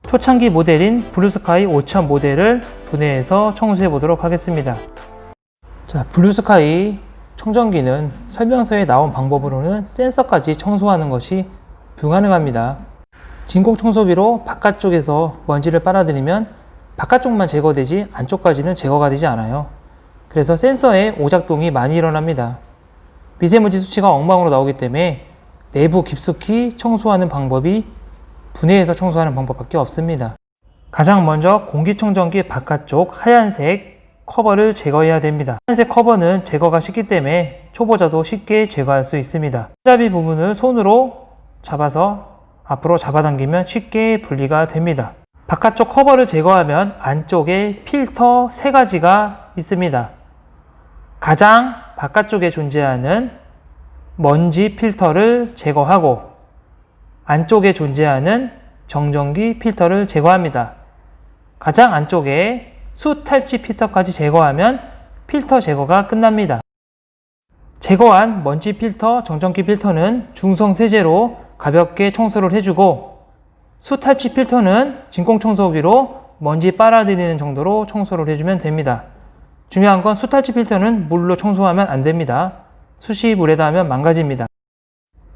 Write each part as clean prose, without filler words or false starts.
초창기 모델인 블루스카이 5000 모델을 분해해서 청소해 보도록 하겠습니다. 자, 블루스카이 청정기는 설명서에 나온 방법으로는 센서까지 청소하는 것이 불가능합니다. 진공 청소기로 바깥쪽에서 먼지를 빨아들이면 바깥쪽만 제거되지 안쪽까지는 제거가 되지 않아요. 그래서 센서에 오작동이 많이 일어납니다. 미세먼지 수치가 엉망으로 나오기 때문에 내부 깊숙이 청소하는 방법이 분해해서 청소하는 방법밖에 없습니다. 가장 먼저 공기청정기 바깥쪽 하얀색 커버를 제거해야 됩니다. 하얀색 커버는 제거가 쉽기 때문에 초보자도 쉽게 제거할 수 있습니다. 손잡이 부분을 손으로 잡아서 앞으로 잡아당기면 쉽게 분리가 됩니다. 바깥쪽 커버를 제거하면 안쪽에 필터 3가지가 있습니다. 가장 바깥쪽에 존재하는 먼지 필터를 제거하고 안쪽에 존재하는 정전기 필터를 제거합니다. 가장 안쪽에 수 탈취 필터까지 제거하면 필터 제거가 끝납니다. 제거한 먼지 필터, 정전기 필터는 중성 세제로 가볍게 청소를 해주고 수 탈취 필터는 진공 청소기로 먼지 빨아들이는 정도로 청소를 해주면 됩니다. 중요한 건 수 탈취 필터는 물로 청소하면 안 됩니다. 숯이 물에다 하면 망가집니다.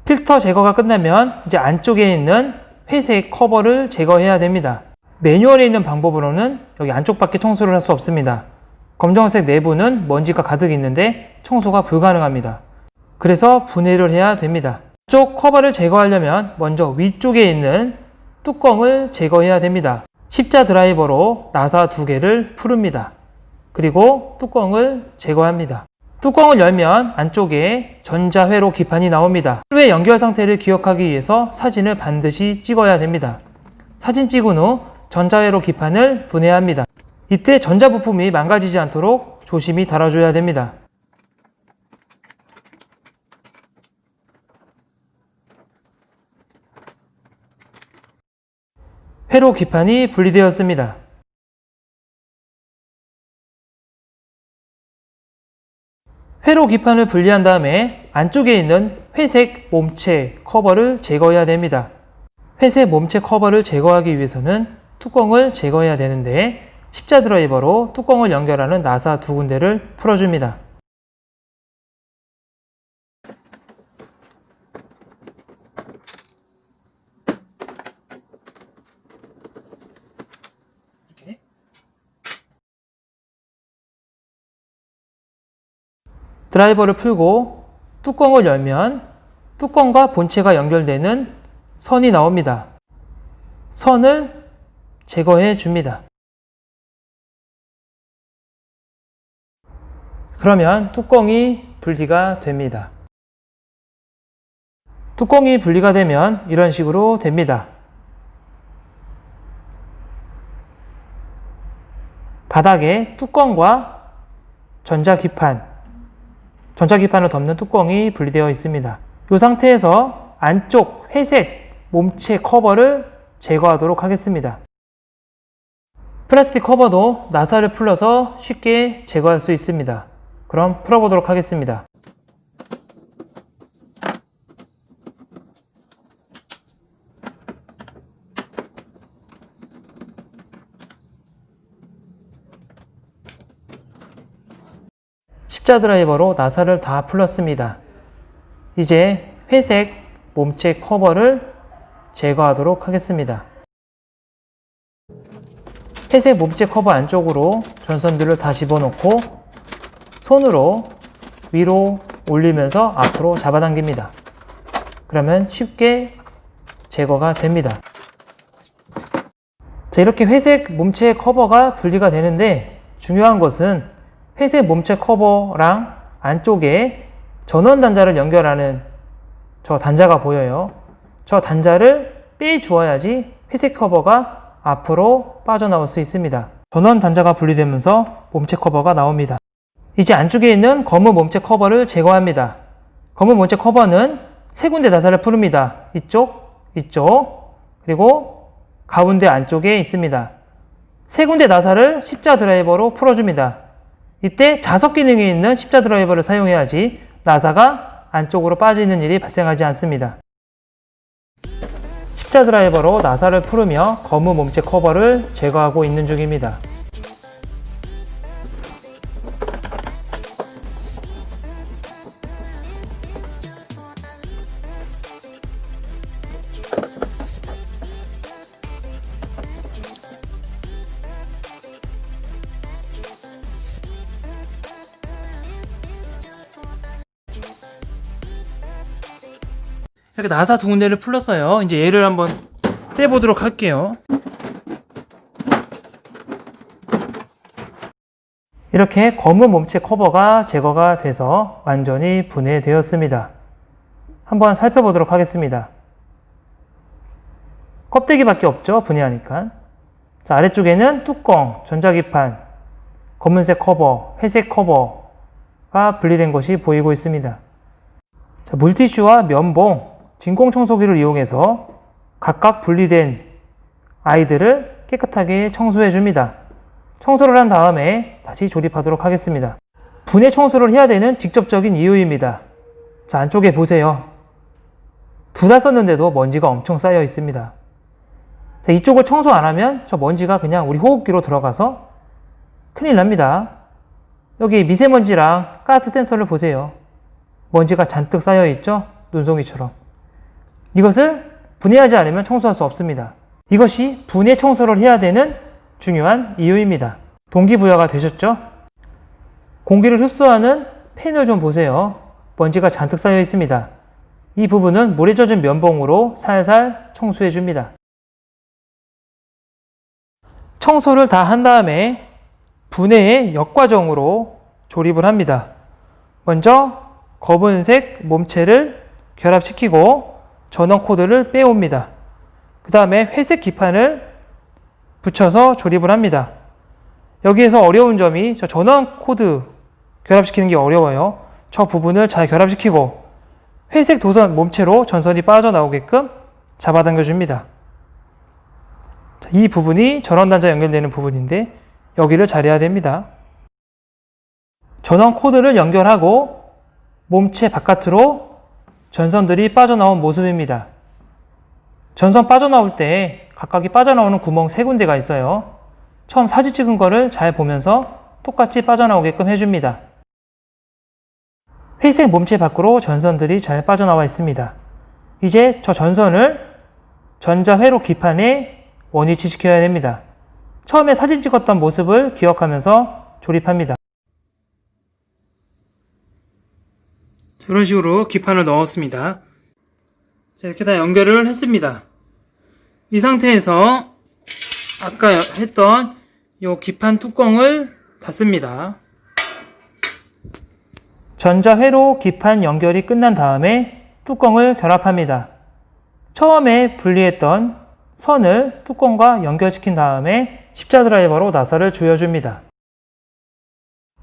필터 제거가 끝나면 이제 안쪽에 있는 회색 커버를 제거해야 됩니다. 매뉴얼에 있는 방법으로는 여기 안쪽밖에 청소를 할 수 없습니다. 검정색 내부는 먼지가 가득 있는데 청소가 불가능합니다. 그래서 분해를 해야 됩니다. 이쪽 커버를 제거하려면 먼저 위쪽에 있는 뚜껑을 제거해야 됩니다. 십자 드라이버로 나사 2개를 풀읍니다. 그리고 뚜껑을 제거합니다. 뚜껑을 열면 안쪽에 전자회로 기판이 나옵니다. 회로의 연결 상태를 기억하기 위해서 사진을 반드시 찍어야 됩니다. 사진 찍은 후 전자회로 기판을 분해합니다. 이때 전자 부품이 망가지지 않도록 조심히 달아줘야 됩니다. 회로 기판이 분리되었습니다. 회로 기판을 분리한 다음에 안쪽에 있는 회색 몸체 커버를 제거해야 됩니다. 회색 몸체 커버를 제거하기 위해서는 뚜껑을 제거해야 되는데 십자 드라이버로 뚜껑을 연결하는 나사 2군데를 풀어줍니다. 드라이버를 풀고 뚜껑을 열면 뚜껑과 본체가 연결되는 선이 나옵니다. 선을 제거해 줍니다. 그러면 뚜껑이 분리가 됩니다. 뚜껑이 분리가 되면 이런 식으로 됩니다. 바닥에 뚜껑과 전자기판을 덮는 뚜껑이 분리되어 있습니다. 이 상태에서 안쪽 회색 몸체 커버를 제거하도록 하겠습니다. 플라스틱 커버도 나사를 풀러서 쉽게 제거할 수 있습니다. 그럼 풀어보도록 하겠습니다. 십자 드라이버로 나사를 다 풀었습니다. 이제 회색 몸체 커버를 제거하도록 하겠습니다. 회색 몸체 커버 안쪽으로 전선들을 다 집어넣고 손으로 위로 올리면서 앞으로 잡아당깁니다. 그러면 쉽게 제거가 됩니다. 자, 이렇게 회색 몸체 커버가 분리가 되는데 중요한 것은 회색 몸체 커버랑 안쪽에 전원 단자를 연결하는 저 단자가 보여요. 저 단자를 빼주어야지 회색 커버가 앞으로 빠져나올 수 있습니다. 전원 단자가 분리되면서 몸체 커버가 나옵니다. 이제 안쪽에 있는 검은 몸체 커버를 제거합니다. 검은 몸체 커버는 3군데 나사를 풀읍니다. 이쪽, 그리고 가운데 안쪽에 있습니다. 3군데 나사를 십자 드라이버로 풀어줍니다. 이때 자석 기능이 있는 십자 드라이버를 사용해야지 나사가 안쪽으로 빠지는 일이 발생하지 않습니다. 십자 드라이버로 나사를 풀으며 검은 몸체 커버를 제거하고 있는 중입니다. 이렇게 나사 2군데를 풀었어요. 이제 얘를 한번 빼보도록 할게요. 이렇게 검은 몸체 커버가 제거가 돼서 완전히 분해되었습니다. 한번 살펴보도록 하겠습니다. 껍데기밖에 없죠, 분해하니까. 자, 아래쪽에는 뚜껑, 전자기판, 검은색 커버, 회색 커버가 분리된 것이 보이고 있습니다. 자, 물티슈와 면봉, 진공청소기를 이용해서 각각 분리된 아이들을 깨끗하게 청소해 줍니다. 청소를 한 다음에 다시 조립하도록 하겠습니다. 분해 청소를 해야 되는 직접적인 이유입니다. 자, 안쪽에 보세요. 2달 썼는데도 먼지가 엄청 쌓여 있습니다. 자, 이쪽을 청소 안 하면 저 먼지가 그냥 우리 호흡기로 들어가서 큰일 납니다. 여기 미세먼지랑 가스 센서를 보세요. 먼지가 잔뜩 쌓여 있죠? 눈송이처럼. 이것을 분해하지 않으면 청소할 수 없습니다. 이것이 분해 청소를 해야 되는 중요한 이유입니다. 동기부여가 되셨죠? 공기를 흡수하는 팬을 좀 보세요. 먼지가 잔뜩 쌓여 있습니다. 이 부분은 물에 젖은 면봉으로 살살 청소해 줍니다. 청소를 다 한 다음에 분해의 역과정으로 조립을 합니다. 먼저 검은색 몸체를 결합시키고 전원 코드를 빼옵니다. 그 다음에 회색 기판을 붙여서 조립을 합니다. 여기에서 어려운 점이 저 전원 코드 결합시키는 게 어려워요. 저 부분을 잘 결합시키고 회색 도선 몸체로 전선이 빠져나오게끔 잡아당겨 줍니다. 이 부분이 전원단자 연결되는 부분인데 여기를 잘해야 됩니다. 전원 코드를 연결하고 몸체 바깥으로 전선들이 빠져나온 모습입니다. 전선 빠져나올 때 각각이 빠져나오는 구멍 3군데가 있어요. 처음 사진 찍은 거를 잘 보면서 똑같이 빠져나오게끔 해줍니다. 회색 몸체 밖으로 전선들이 잘 빠져나와 있습니다. 이제 저 전선을 전자회로 기판에 원위치시켜야 됩니다. 처음에 사진 찍었던 모습을 기억하면서 조립합니다. 이런 식으로 기판을 넣었습니다. 자, 이렇게 다 연결을 했습니다. 이 상태에서 아까 했던 이 기판 뚜껑을 닫습니다. 전자회로 기판 연결이 끝난 다음에 뚜껑을 결합합니다. 처음에 분리했던 선을 뚜껑과 연결시킨 다음에 십자 드라이버로 나사를 조여줍니다.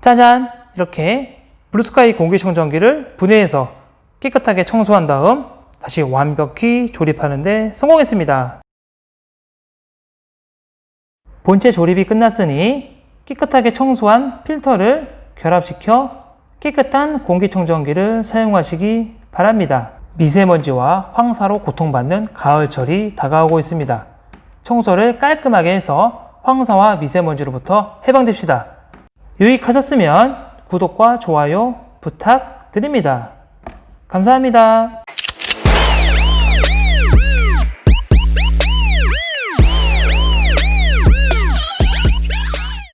짜잔! 이렇게 블루스카이 공기청정기를 분해해서 깨끗하게 청소한 다음 다시 완벽히 조립하는 데 성공했습니다. 본체 조립이 끝났으니 깨끗하게 청소한 필터를 결합시켜 깨끗한 공기청정기를 사용하시기 바랍니다. 미세먼지와 황사로 고통받는 가을철이 다가오고 있습니다. 청소를 깔끔하게 해서 황사와 미세먼지로부터 해방됩시다. 유익하셨으면 구독과 좋아요 부탁드립니다. 감사합니다.